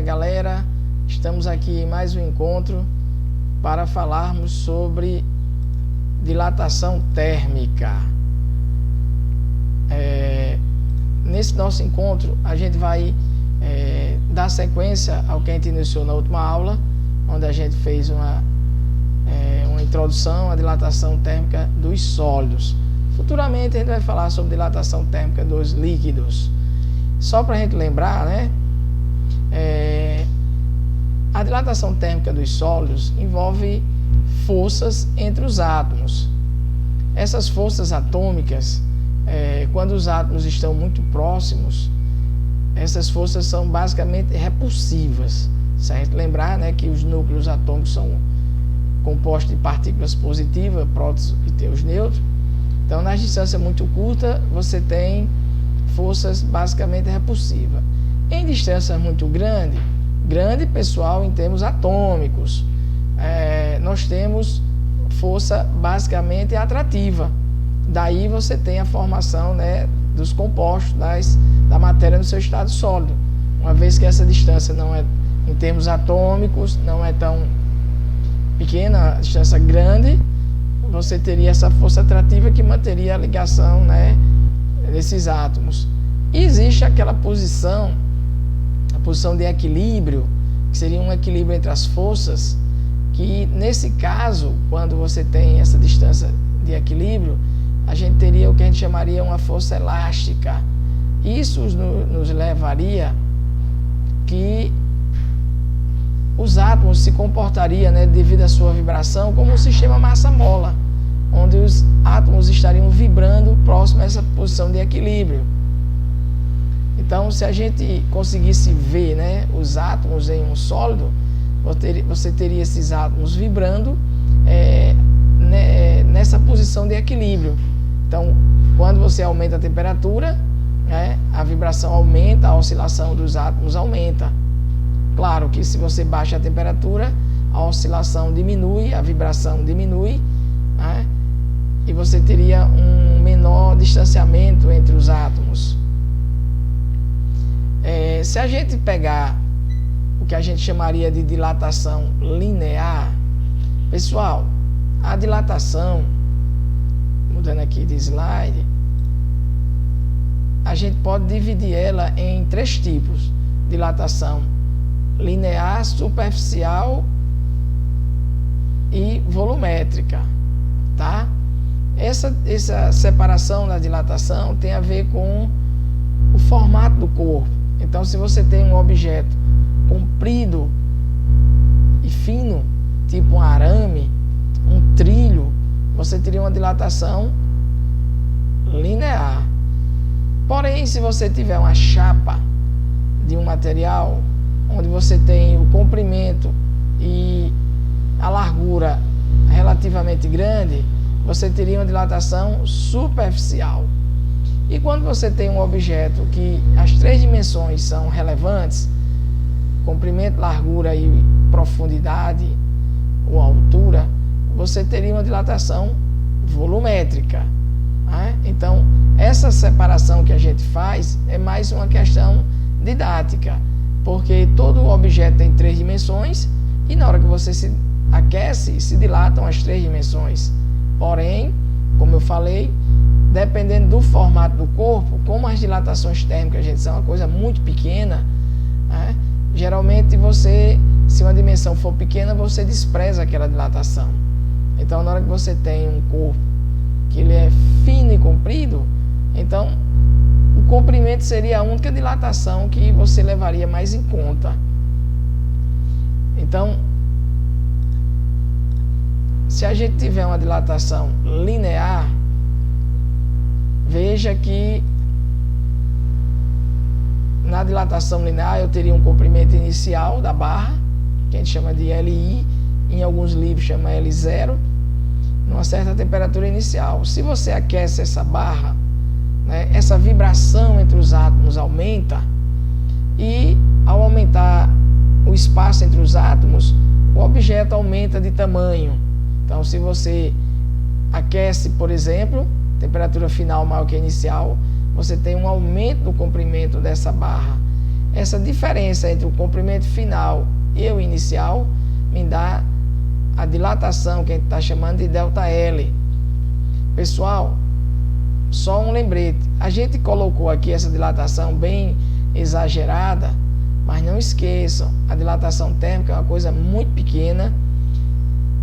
dia, galera. Estamos aqui em mais um encontro para falarmos sobre dilatação térmica. Nesse nosso encontro, a gente vai dar sequência ao que a gente iniciou na última aula, onde a gente fez uma introdução à dilatação térmica dos sólidos. Futuramente a gente vai falar sobre dilatação térmica dos líquidos. Só para a gente lembrar, né? A dilatação térmica dos sólidos envolve forças entre os átomos. Essas forças atômicas, quando os átomos estão muito próximos, essas forças são basicamente repulsivas. Se a gente lembrar, né, que os núcleos atômicos são compostos de partículas positivas, prótons e os nêutrons. Então, na distância muito curta, você tem forças basicamente repulsivas. Em distância muito grande, pessoal, em termos atômicos, nós temos força basicamente atrativa. Daí você tem a formação, né, dos compostos, da matéria no seu estado sólido. Uma vez que essa distância não é, em termos atômicos, não é tão pequena, a distância grande, você teria essa força atrativa que manteria a ligação, né, desses átomos. E existe aquela posição, a posição de equilíbrio, que seria um equilíbrio entre as forças, que nesse caso, quando você tem essa distância de equilíbrio, a gente teria o que a gente chamaria uma força elástica. Isso nos levaria que os átomos se comportariam, né, devido à sua vibração, como um sistema massa-mola, onde os átomos estariam vibrando próximo a essa posição de equilíbrio. Então, se a gente conseguisse ver, né, os átomos em um sólido, você teria esses átomos vibrando nessa posição de equilíbrio. Então, quando você aumenta a temperatura, né, a vibração aumenta, a oscilação dos átomos aumenta. Claro que se você baixa a temperatura, a oscilação diminui, a vibração diminui, né, e você teria um menor distanciamento entre os átomos. Se a gente pegar o que a gente chamaria de dilatação linear, pessoal, a dilatação, mudando aqui de slide, a gente pode dividir ela em três tipos: dilatação linear, superficial e volumétrica, tá? Essa separação da dilatação tem a ver com o formato do corpo. Então, se você tem um objeto comprido e fino, tipo um arame, um trilho, você teria uma dilatação linear. Porém, se você tiver uma chapa de um material onde você tem o comprimento e a largura relativamente grande, você teria uma dilatação superficial. E quando você tem um objeto que as três dimensões são relevantes, comprimento, largura e profundidade ou altura, você teria uma dilatação volumétrica, né? Então, essa separação que a gente faz é mais uma questão didática, porque todo objeto tem três dimensões e na hora que você se aquece, se dilatam as três dimensões. Porém, como eu falei, dependendo do formato do corpo, como as dilatações térmicas, gente, são uma coisa muito pequena, né? Geralmente se uma dimensão for pequena, você despreza aquela dilatação. Então, na hora que você tem um corpo que ele é fino e comprido, então o comprimento seria a única dilatação que você levaria mais em conta. Então, se a gente tiver uma dilatação linear, veja que na dilatação linear eu teria um comprimento inicial da barra, que a gente chama de Li, em alguns livros chama L0, numa certa temperatura inicial. Se você aquece essa barra, né, essa vibração entre os átomos aumenta, e ao aumentar o espaço entre os átomos, o objeto aumenta de tamanho. Então, se você aquece, por exemplo, temperatura final maior que a inicial, você tem um aumento do comprimento dessa barra. essa diferença entre o comprimento final e o inicial me dá a dilatação, que a gente está chamando de ΔL. Pessoal, só um lembrete, a gente colocou aqui essa dilatação bem exagerada, mas não esqueçam, a dilatação térmica é uma coisa muito pequena,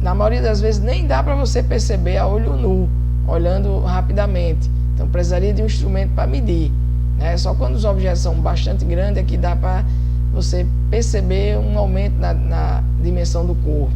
na maioria das vezes nem dá para você perceber a olho nu, olhando rapidamente, então precisaria de um instrumento para medir, né? Só quando os objetos são bastante grandes é que dá para você perceber um aumento na dimensão do corpo,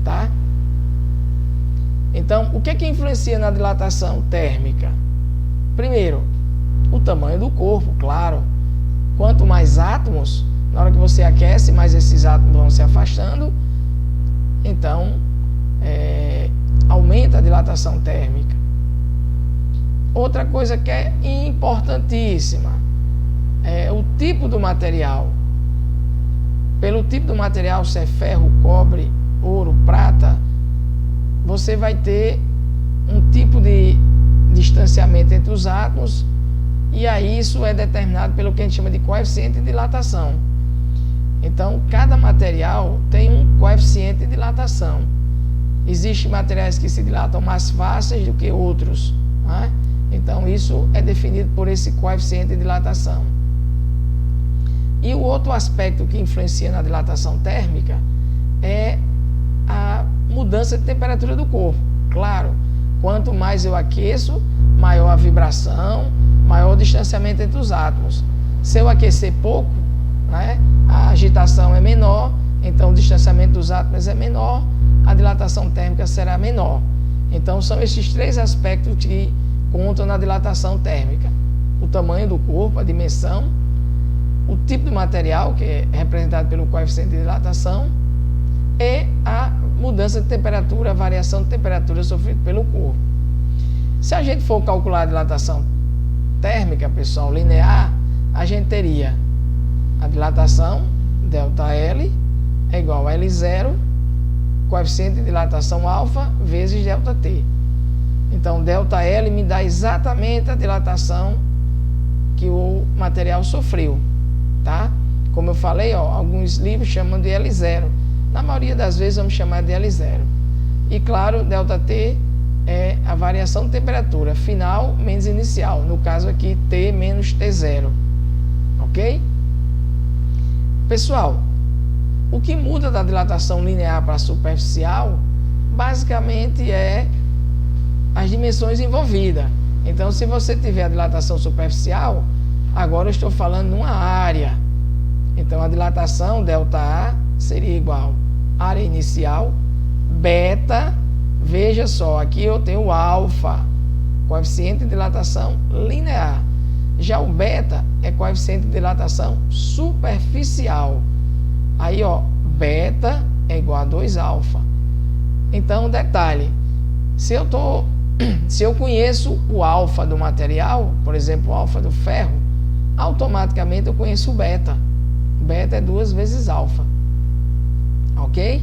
tá? Então, o que é que influencia na dilatação térmica? Primeiro, o tamanho do corpo, claro. Quanto mais átomos, na hora que você aquece, mais esses átomos vão se afastando, então aumenta a dilatação térmica. Outra coisa que é importantíssima é o tipo do material. Pelo tipo do material, se é ferro, cobre, ouro, prata, você vai ter um tipo de distanciamento entre os átomos, e aí isso é determinado pelo que a gente chama de coeficiente de dilatação. Então, cada material tem um coeficiente de dilatação. Existem materiais que se dilatam mais fáceis do que outros, né? Então, isso é definido por esse coeficiente de dilatação. E o outro aspecto que influencia na dilatação térmica é a mudança de temperatura do corpo. Claro, quanto mais eu aqueço, maior a vibração, maior o distanciamento entre os átomos. Se eu aquecer pouco, né, a agitação é menor, então o distanciamento dos átomos é menor, a dilatação térmica será menor. Então são esses três aspectos que contam na dilatação térmica: o tamanho do corpo, a dimensão, o tipo de material, que é representado pelo coeficiente de dilatação, e a mudança de temperatura, a variação de temperatura sofrida pelo corpo. Se a gente for calcular a dilatação térmica, pessoal, linear, a gente teria a dilatação, ΔL, é igual a L0, coeficiente de dilatação alfa, vezes ΔT. Então, ΔL me dá exatamente a dilatação que o material sofreu, tá? Como eu falei, ó, alguns livros chamam de L0. Na maioria das vezes vamos chamar de L0. E claro, ΔT é a variação de temperatura final menos inicial. No caso aqui, T menos T0. Ok? Pessoal, o que muda da dilatação linear para a superficial, basicamente é as dimensões envolvidas. Então, se você tiver a dilatação superficial, agora eu estou falando numa área. Então, a dilatação ΔA seria igual à área inicial, beta, veja só, aqui eu tenho o alfa, coeficiente de dilatação linear. Já o beta é coeficiente de dilatação superficial. Aí, ó, beta é igual a 2 alfa. Então, detalhe, se eu conheço o alfa do material, por exemplo, o alfa do ferro, automaticamente eu conheço o beta. Beta é 2 vezes alfa. Ok?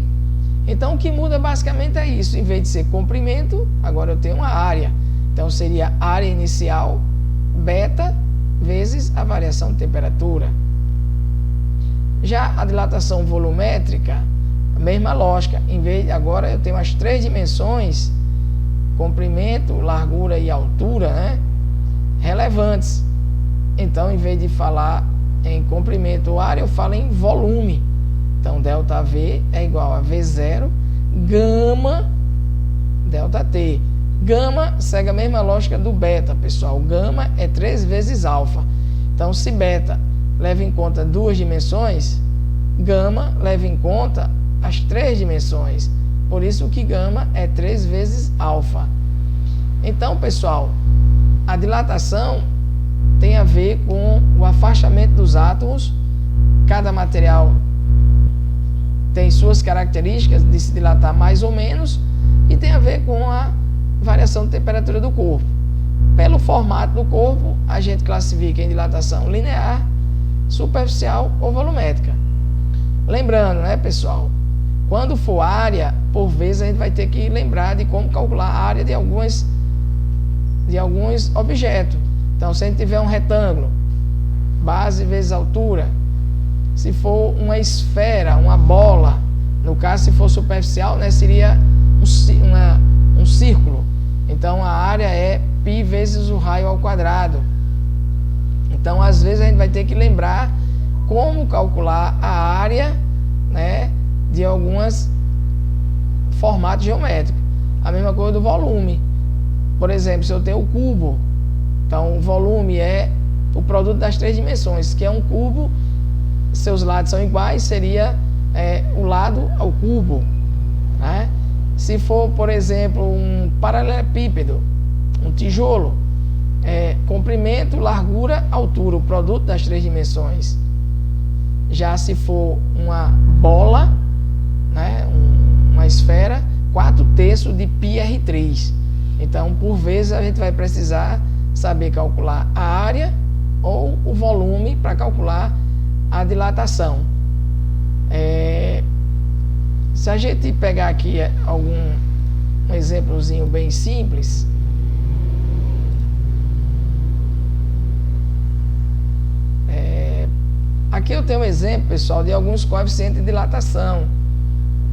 Então, o que muda basicamente é isso. Em vez de ser comprimento, agora eu tenho uma área. Então, seria área inicial, beta, vezes a variação de temperatura. Já a dilatação volumétrica, a mesma lógica. Em vez de agora eu tenho as 3 dimensões, comprimento, largura e altura, né, relevantes. Então, em vez de falar em comprimento ou área, eu falo em volume. Então, ΔV é igual a V0, gama, ΔT. Gama segue a mesma lógica do beta, pessoal. Gama é 3 vezes alfa. Então, se beta leva em conta 2 dimensões, gama leva em conta as 3 dimensões. Por isso que gama é 3 vezes alfa. Então, pessoal, a dilatação tem a ver com o afastamento dos átomos. Cada material tem suas características de se dilatar mais ou menos e tem a ver com a variação de temperatura do corpo. Pelo formato do corpo, a gente classifica em dilatação linear, superficial ou volumétrica. Lembrando, né, pessoal, quando for área, por vezes a gente vai ter que lembrar de como calcular a área de alguns objetos. Então, se a gente tiver um retângulo, base vezes altura, Se for uma esfera, uma bola, no caso, se for superficial, né, seria um círculo. Então, a área é π vezes o raio ao quadrado. Então, às vezes, a gente vai ter que lembrar como calcular a área, né, de alguns formatos geométricos. A mesma coisa do volume. Por exemplo, se eu tenho o cubo, então o volume é o produto das três dimensões, que é um cubo, seus lados são iguais, seria o lado ao cubo, né? Se for, por exemplo, um paralelepípedo, um tijolo, comprimento, largura, altura, o produto das três dimensões. Já se for uma bola, né, uma esfera, 4/3 de πr3. Então, por vezes, a gente vai precisar saber calcular a área ou o volume para calcular a dilatação. Se a gente pegar aqui um exemplozinho bem simples, aqui eu tenho um exemplo, pessoal, de alguns coeficientes de dilatação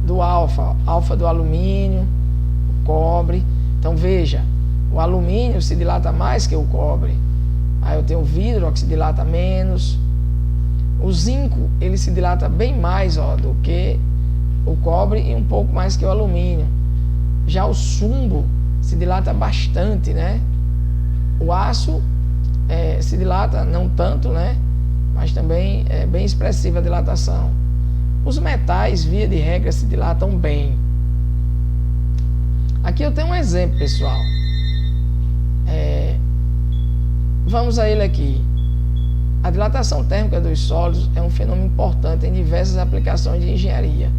do alfa do alumínio, o cobre. Então veja, o alumínio se dilata mais que o cobre. Aí eu tenho o vidro, que se dilata menos. O zinco, ele se dilata bem mais do que o cobre e um pouco mais que o alumínio. Já o chumbo se dilata bastante, né? O aço se dilata não tanto, né? Mas também é bem expressiva a dilatação. Os metais, via de regra, se dilatam bem. Aqui eu tenho um exemplo, pessoal. Vamos a ele aqui. A dilatação térmica dos sólidos é um fenômeno importante em diversas aplicações de engenharia,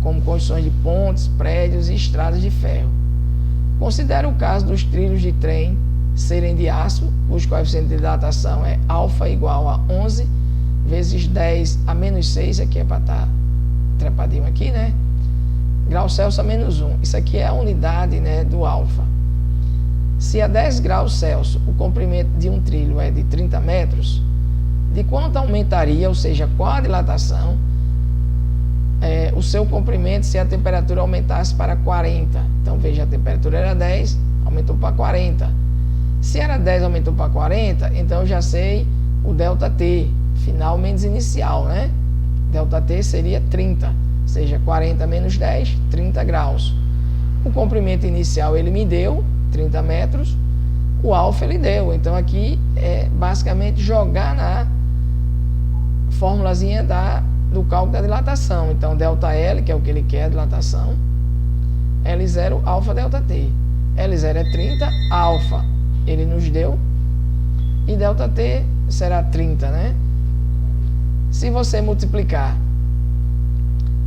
como construções de pontes, prédios e estradas de ferro. Considere o caso dos trilhos de trem serem de aço, cujo coeficiente de dilatação é alfa igual a 11 vezes 10 a menos 6, aqui é para estar trepadinho aqui, né? Graus Celsius a menos 1. Isso aqui é a unidade, né, do alfa. Se a 10 graus Celsius o comprimento de um trilho é de 30 metros, de quanto aumentaria, ou seja, qual a dilatação, o seu comprimento se a temperatura aumentasse para 40? Então veja, a temperatura era 10, aumentou para 40. Se era 10, aumentou para 40, então eu já sei o ΔT, final menos inicial, né? ΔT seria 30, ou seja, 40 menos 10, 30 graus. O comprimento inicial ele me deu 30 metros, o alfa ele deu. Então aqui é basicamente jogar na formulazinha do cálculo da dilatação. Então ΔL, que é o que ele quer, a dilatação, L0 alfa ΔT. L0 é 30, alfa ele nos deu, e ΔT será 30, né? Se você multiplicar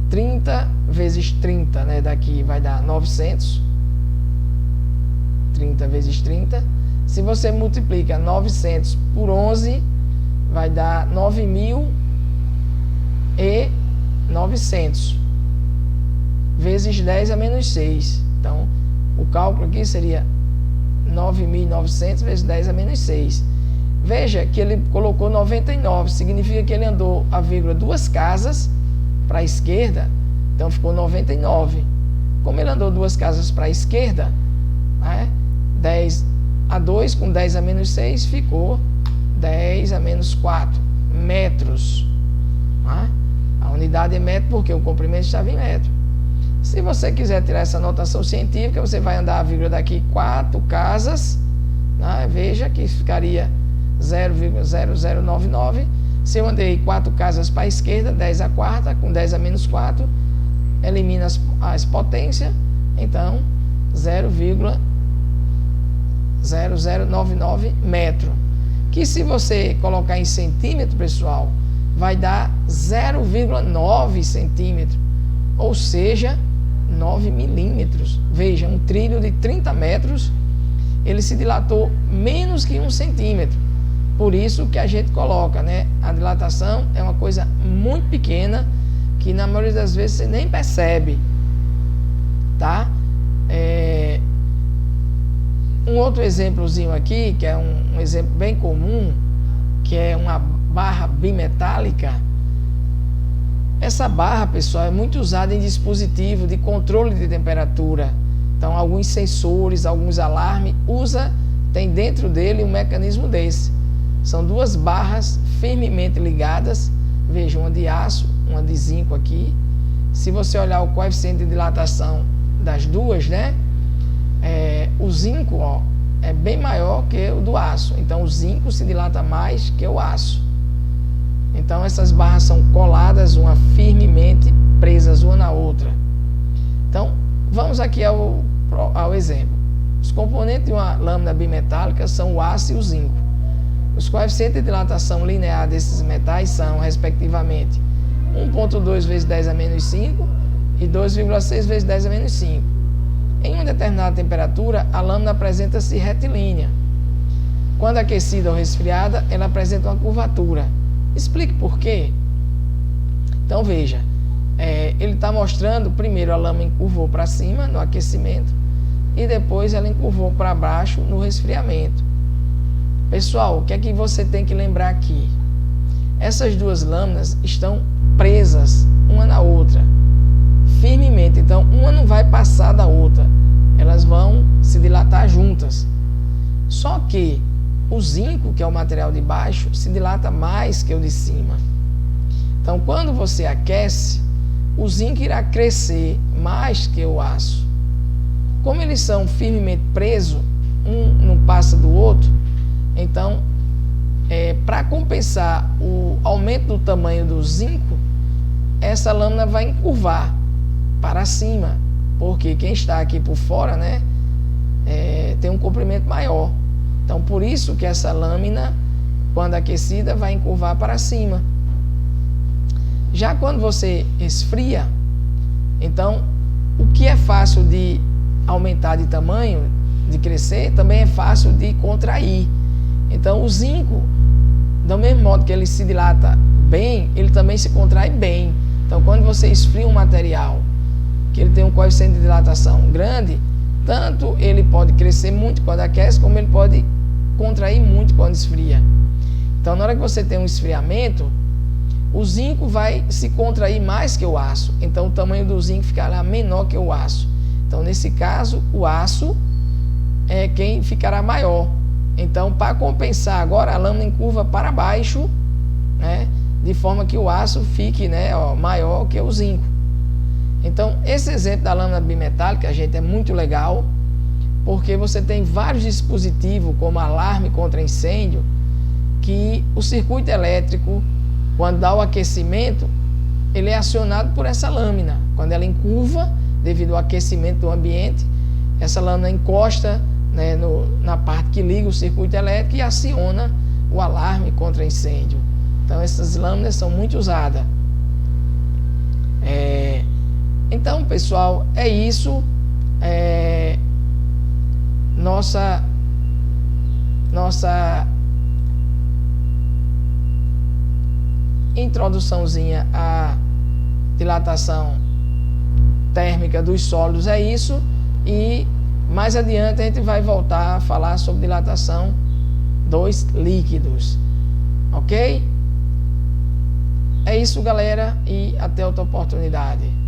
30 vezes 30, né, daqui vai dar 900. 30 vezes 30. Se você multiplica 900 por 11, vai dar 9.900 vezes 10 a menos 6. Então, o cálculo aqui seria 9.900 vezes 10 a menos 6. Veja que ele colocou 99, significa que ele andou a vírgula 2 casas para a esquerda, então ficou 99. Como ele andou 2 casas para a esquerda, né, 10 a 2 com 10 a menos 6 ficou 10 a menos 4 metros. Né? A unidade é metro porque o comprimento estava em metro. Se você quiser tirar essa notação científica, você vai andar a vírgula daqui 4 casas, né? Veja que ficaria 0,0099. Se eu andei 4 casas para a esquerda, 10 a quarta, com 10 a menos 4, elimina as potências, então 0,0099 metro. Que se você colocar em centímetro, pessoal, vai dar 0,9 centímetro, ou seja, 9 milímetros. Veja, um trilho de 30 metros, ele se dilatou menos que 1 centímetro. Por isso que a gente coloca, né? A dilatação é uma coisa muito pequena, que na maioria das vezes você nem percebe, tá? Um outro exemplozinho aqui, que é um exemplo bem comum, que é uma barra bimetálica. Essa barra, pessoal, é muito usada em dispositivo de controle de temperatura. Então, alguns sensores, alguns alarmes, tem dentro dele um mecanismo desse. São duas barras firmemente ligadas. Veja, uma de aço, uma de zinco aqui. Se você olhar o coeficiente de dilatação das duas, né? O zinco, ó, é bem maior que o do aço. Então, o zinco se dilata mais que o aço. Então, essas barras são coladas, uma firmemente presas uma na outra. Então, vamos aqui ao exemplo. Os componentes de uma lâmina bimetálica são o aço e o zinco. Os coeficientes de dilatação linear desses metais são, respectivamente, 1,2 vezes 10 a menos 5 e 2,6 vezes 10 a menos 5. Em uma determinada temperatura, a lâmina apresenta-se retilínea. Quando aquecida ou resfriada, ela apresenta uma curvatura. Explique por quê. Então veja, ele está mostrando, primeiro a lâmina encurvou para cima no aquecimento e depois ela encurvou para baixo no resfriamento. Pessoal, o que é que você tem que lembrar aqui? Essas duas lâminas estão presas uma na outra, firmemente. Então, uma não vai passar da outra. Elas vão se dilatar juntas. Só que o zinco, que é o material de baixo, se dilata mais que o de cima. Então, quando você aquece, o zinco irá crescer mais que o aço. Como eles são firmemente presos, um não passa do outro, então, para compensar o aumento do tamanho do zinco, essa lâmina vai encurvar para cima, porque quem está aqui por fora, né, tem um comprimento maior. Então, por isso que essa lâmina, quando aquecida, vai encurvar para cima. Já quando você esfria, então, o que é fácil de aumentar de tamanho, de crescer, também é fácil de contrair. Então, o zinco, do mesmo modo que ele se dilata bem, ele também se contrai bem. Então, quando você esfria um material, que ele tem um coeficiente de dilatação grande, tanto ele pode crescer muito quando aquece, como ele pode contrair muito quando esfria. Então, na hora que você tem um esfriamento, o zinco vai se contrair mais que o aço. Então, o tamanho do zinco ficará menor que o aço. Então, nesse caso, o aço é quem ficará maior. Então, para compensar agora, a lâmina encurva para baixo, né, de forma que o aço fique, né, maior que o zinco. Então, esse exemplo da lâmina bimetálica, gente, é muito legal, porque você tem vários dispositivos, como alarme contra incêndio, que o circuito elétrico, quando dá o aquecimento, ele é acionado por essa lâmina. Quando ela encurva, devido ao aquecimento do ambiente, essa lâmina encosta, né, na parte que liga o circuito elétrico e aciona o alarme contra incêndio. Então, essas lâminas são muito usadas. Então, pessoal, é isso. Nossa introduçãozinha à dilatação térmica dos sólidos é isso, e mais adiante a gente vai voltar a falar sobre dilatação dos líquidos, ok? É isso, galera, e até outra oportunidade.